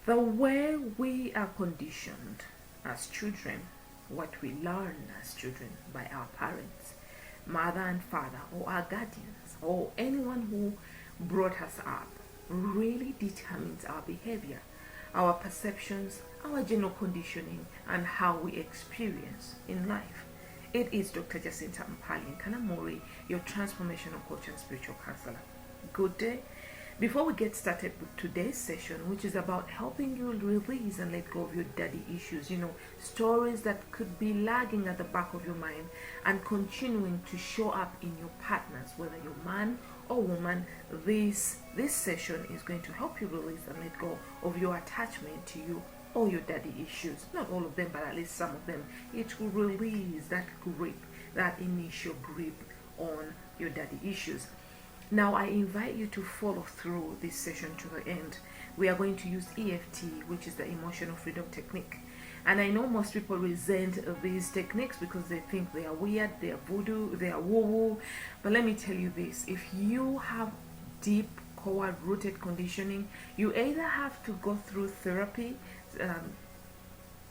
The way we are conditioned as children, what we learn as children by our parents, mother and father, or our guardians, or anyone who brought us up, really determines our behavior, our perceptions, our general conditioning, and how we experience in life. It is Dr. Jacinta Implying Kanamori, your transformational coach and spiritual counselor. Good day. Before we get started with today's session, which is about helping you release and let go of your daddy issues, stories that could be lagging at the back of your mind and continuing to show up in your partners, whether you're man or woman, this session is going to help you release and let go of your attachment to you or your daddy issues. Not all of them, but at least some of them. It will release that grip, that initial grip on your daddy issues. Now, I invite you to follow through this session to the end. We are going to use EFT, which is the emotional freedom technique. And I know most people resent these techniques because they think they are weird, they are voodoo, they are woo-woo. But let me tell you this, if you have deep core-rooted conditioning, you either have to go through therapy,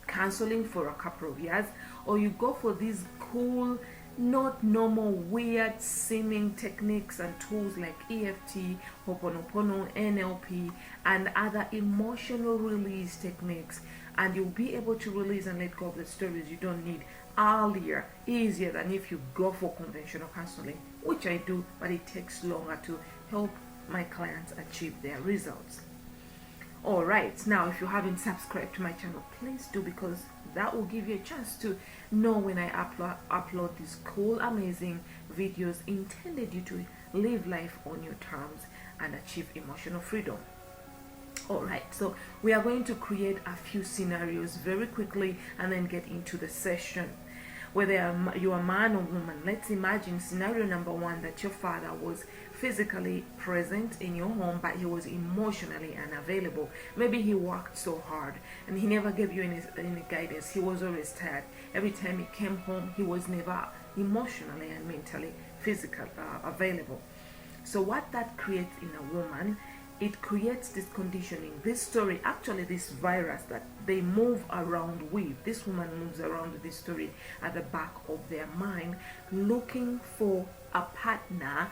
counseling for a couple of years, or you go for these cool, not normal, weird seeming techniques and tools like EFT, Ho'oponopono, NLP, and other emotional release techniques, and you'll be able to release and let go of the stories you don't need earlier, easier than if you go for conventional counseling, which I do, but it takes longer to help my clients achieve their results. Alright, now if you haven't subscribed to my channel, please do, because that will give you a chance to know when I upload these cool, amazing videos intended you to live life on your terms and achieve emotional freedom. Alright, so we are going to create a few scenarios very quickly and then get into the session. Whether you are a man or woman, let's imagine scenario number one, that your father was physically present in your home, but he was emotionally unavailable. Maybe he worked so hard and he never gave you any guidance. He was always tired. Every time he came home, he was never emotionally and mentally physically available. So what that creates in a woman, it creates this conditioning, this story, actually this virus that they move around with. This woman moves around with this story at the back of their mind, looking for a partner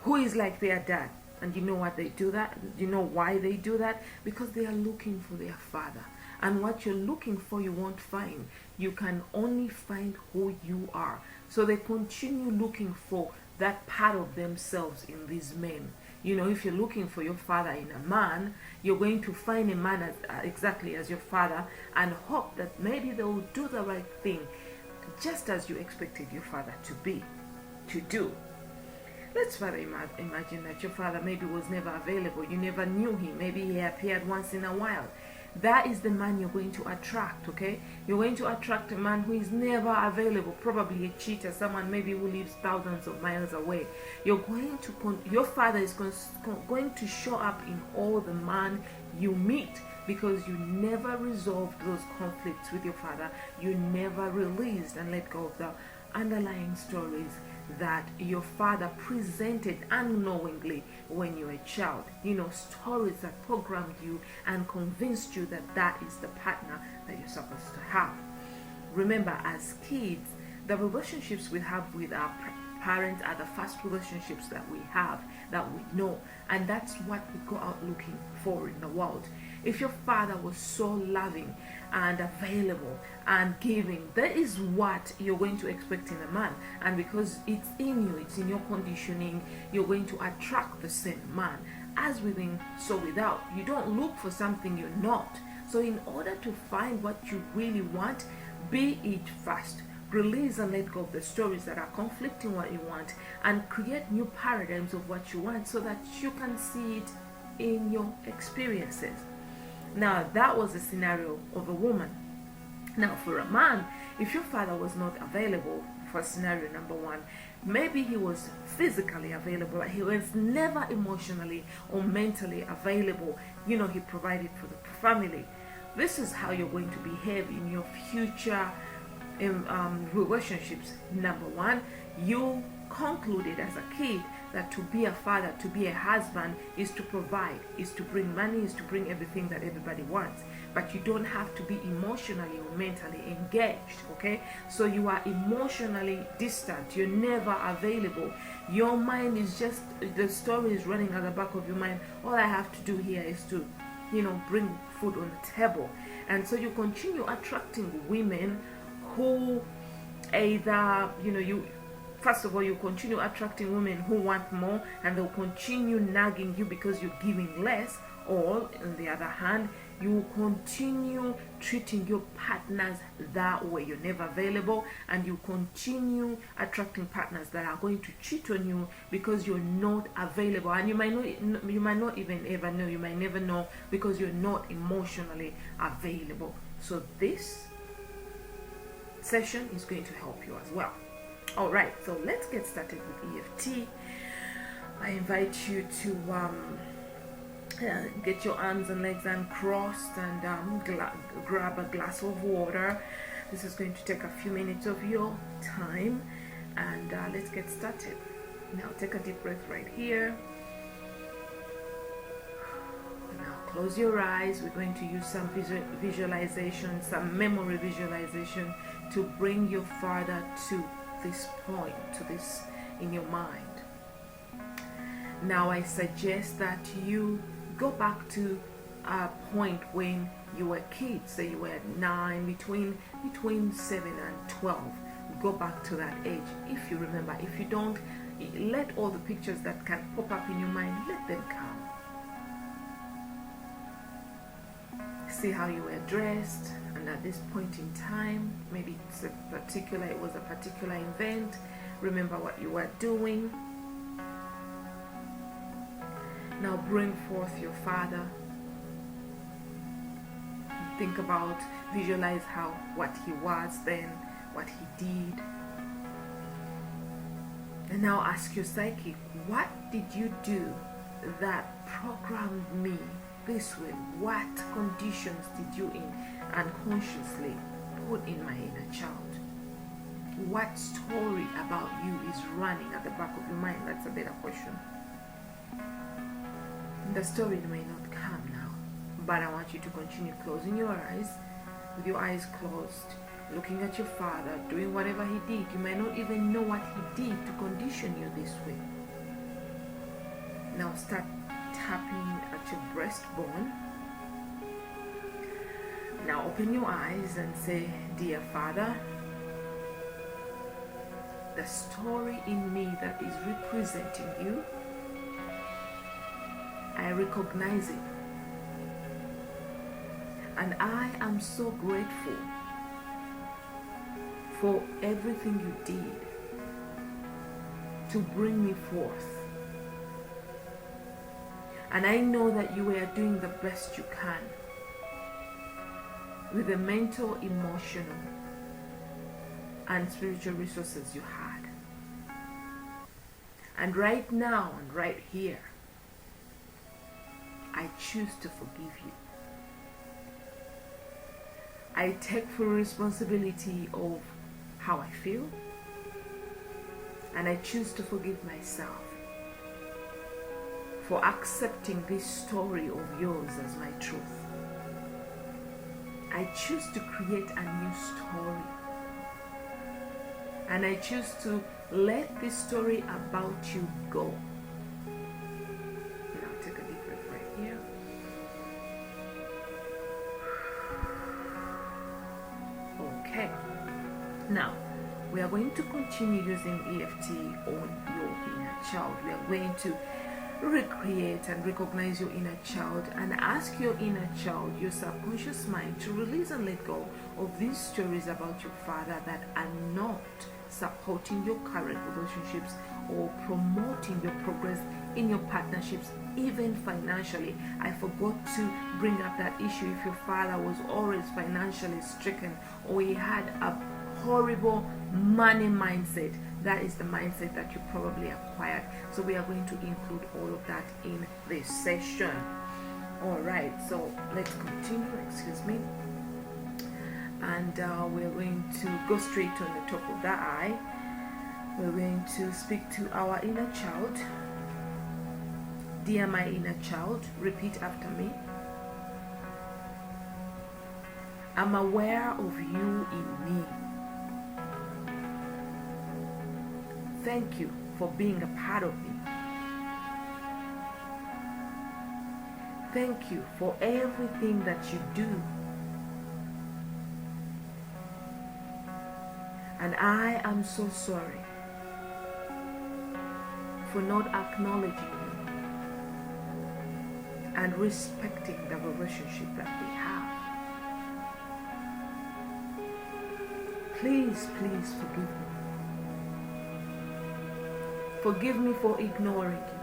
who is like their dad. And you know what they do that? You know why they do that? Because they are looking for their father. And what you're looking for, you won't find. You can only find who you are. So they continue looking for that part of themselves in these men. If you're looking for your father in a man, you're going to find a man exactly as your father and hope that maybe they will do the right thing just as you expected your father to do. Let's further imagine that your father maybe was never available. You never knew him. Maybe he appeared once in a while. That is the man you're going to attract, okay? You're going to attract a man who is never available, probably a cheater, someone maybe who lives thousands of miles away. Your father is going to show up in all the man you meet, because you never resolved those conflicts with your father. You never released and let go of the underlying stories that your father presented unknowingly when you were a child. Stories that programmed you and convinced you that that is the partner that you're supposed to have. Remember, as kids, the relationships we have with our parents are the first relationships that we have, that we know, and that's what we go out looking for in the world. If your father was so loving and available and giving, that is what you're going to expect in a man. And because it's in you, it's in your conditioning, you're going to attract the same man. As within, so without. You don't look for something you're not. So in order to find what you really want, be it fast. Release and let go of the stories that are conflicting what you want, and create new paradigms of what you want so that you can see it in your experiences. Now, that was the scenario of a woman. Now, for a man, if your father was not available for scenario number one, maybe he was physically available, but he was never emotionally or mentally available. He provided for the family. This is how you're going to behave in your future relationships. Number one, you concluded as a kid that to be a father, to be a husband, is to provide, is to bring money, is to bring everything that everybody wants. But you don't have to be emotionally or mentally engaged, okay? So you are emotionally distant. You're never available. Your mind is just, the story is running at the back of your mind. All I have to do here is to, bring food on the table. And so you continue attracting women who either, first of all, you continue attracting women who want more, and they'll continue nagging you because you're giving less. Or, on the other hand, you continue treating your partners that way. You're never available, and you continue attracting partners that are going to cheat on you because you're not available. And you might not even ever know. You might never know because you're not emotionally available. So this session is going to help you as well. All right, so let's get started with EFT. I invite you to get your arms and legs uncrossed and grab a glass of water. This is going to take a few minutes of your time, and let's get started. Now take a deep breath right here. Now close your eyes. We're going to use some visualization, some memory visualization to bring your father to this point, to this in your mind. Now I suggest that you go back to a point when you were kids, say you were 9, between 7 and 12. Go back to that age if you remember. If you don't, let all the pictures that can pop up in your mind, let them come. See how you were dressed, and at this point in time, maybe it was a particular event. Remember what you were doing. Now bring forth your father. Think about, visualize what he was then, what he did. And now ask your psyche, what did you do that programmed me this way? What conditions did you unconsciously put in my inner child? What story about you is running at the back of your mind? That's a better question. The story may not come now, but I want you to continue closing your eyes, with your eyes closed, looking at your father, doing whatever he did. You might not even know what he did to condition you this way. Now start tapping at your breastbone. Now open your eyes and say, dear Father, the story in me that is representing you, I recognize it, and I am so grateful for everything you did to bring me forth. And I know that you are doing the best you can with the mental, emotional, and spiritual resources you had. And right now and right here, I choose to forgive you. I take full responsibility of how I feel, and I choose to forgive myself for accepting this story of yours as my truth. I choose to create a new story, and I choose to let this story about you go. Okay, now we are going to continue using EFT on your inner child. We are going to recreate and recognize your inner child and ask your inner child, your subconscious mind, to release and let go of these stories about your father that are not supporting your current relationships or promoting your progress in your partnerships, even financially. I forgot to bring up that issue. If your father was always financially stricken, or he had a horrible money mindset, that is the mindset that you probably acquired. So we are going to include all of that in this session. All right, so let's continue. Excuse me. And we're going to go straight on the top of the eye. We're going to speak to our inner child. Dear my inner child, repeat after me. I'm aware of you in me. Thank you for being a part of me. Thank you for everything that you do. And I am so sorry for not acknowledging you and respecting the relationship that we have. Please, please forgive me. Forgive me for ignoring you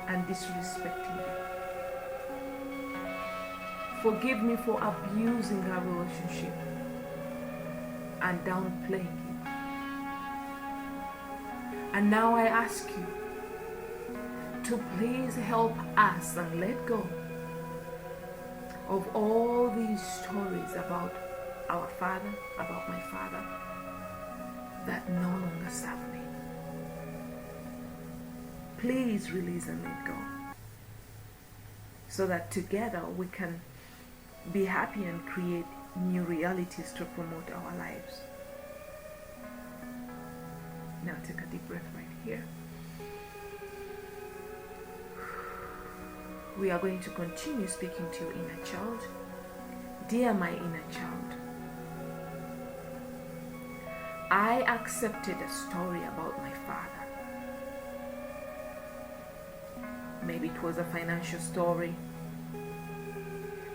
and disrespecting you. Forgive me for abusing our relationship and downplaying you. And now I ask you to please help us and let go of all these stories about our father, about my father, that no longer serve me. Please release and let go, so that together we can be happy and create new realities to promote our lives. Now take a deep breath right here. We are going to continue speaking to your inner child. Dear my inner child, I accepted a story about my father. Maybe it was a financial story,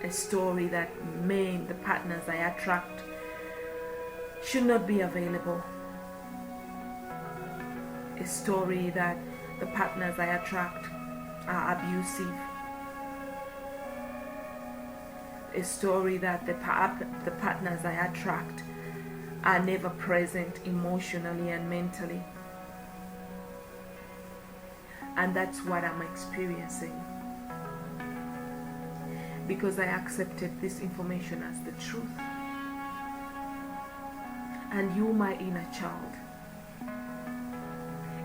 a story that men, the partners I attract, should not be available. A story that the partners I attract are abusive. A story that the partners I attract are never present emotionally and mentally. And that's what I'm experiencing, because I accepted this information as the truth. And you, my inner child,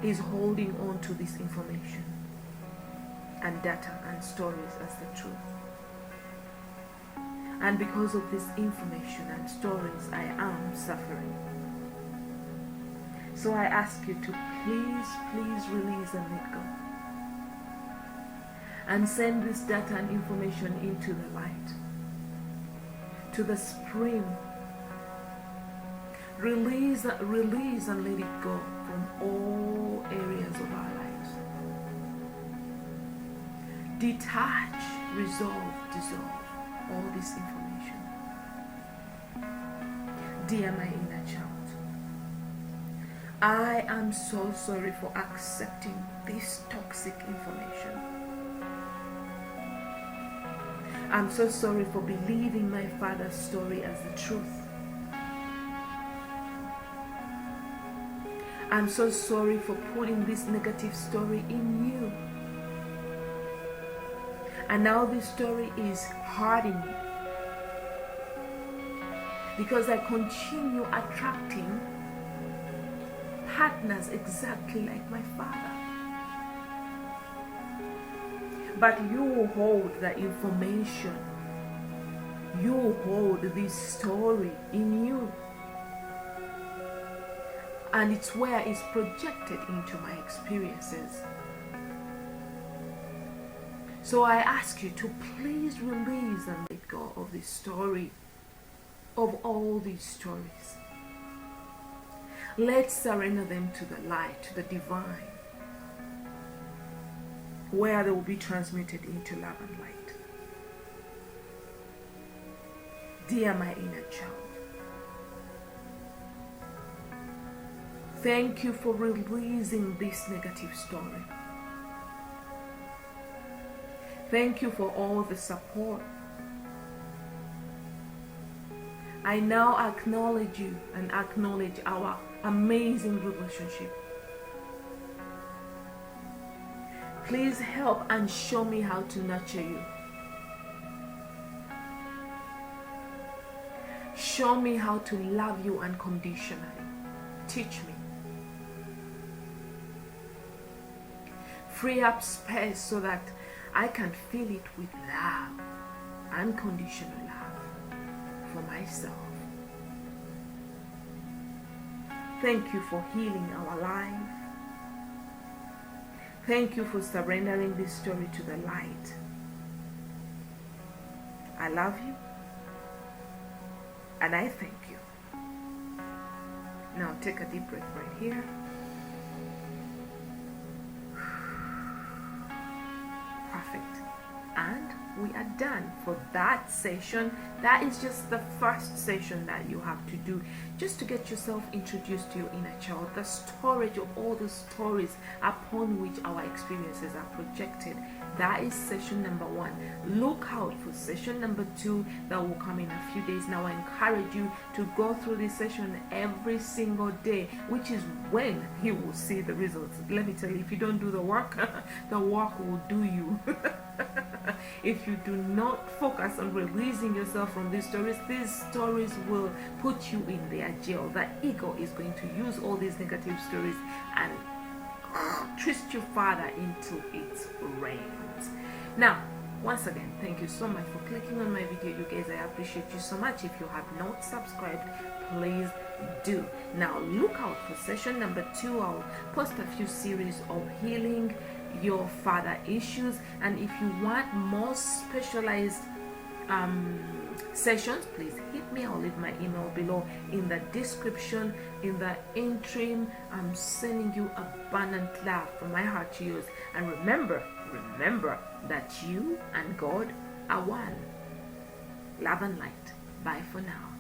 is holding on to this information and data and stories as the truth. And because of this information and stories, I am suffering. So I ask you to please, please release and let go. And send this data and information into the light, to the spring. Release and let it go from all areas of our lives. Detach, resolve, dissolve all this information. Dear my inner child, I am so sorry for accepting this toxic information. I'm so sorry for believing my father's story as the truth. I'm so sorry for putting this negative story in you. And now this story is hurting me, because I continue attracting partners exactly like my father. But you hold the information. You hold this story in you. And it's where it's projected into my experiences. So I ask you to please release and let go of this story, of all these stories. Let's surrender them to the light, to the divine, where they will be transmuted into love and light. Dear my inner child, thank you for releasing this negative story. Thank you for all the support. I now acknowledge you and acknowledge our amazing relationship. Please help and show me how to nurture you. Show me how to love you unconditionally. Teach me. free up space so that I can fill it with love, unconditional love for myself. Thank you for healing our life. Thank you for surrendering this story to the light. I love you and I thank you. Now take a deep breath right here. Perfect. And we are done for that session. That is just the first session that you have to do just to get yourself introduced to your inner child, the storage of all the stories upon which our experiences are projected. That is session number 1. Look out for session number 2 that will come in a few days. Now I encourage you to go through this session every single day, which is when you will see the results. Let me tell you, if you don't do the work, the work will do you. If you do not focus on releasing yourself from these stories will put you in their jail. The ego is going to use all these negative stories and twist you further into its reins. Now, once again, thank you so much for clicking on my video. You guys, I appreciate you so much. If you have not subscribed, please do. Now, look out for session number 2. I'll post a few series of healing your father issues, and if you want more specialized sessions, please hit me. I'll leave my email below in the description. In the interim, I'm sending you abundant love from my heart to yours. And remember that you and God are one. Love and light. Bye for now.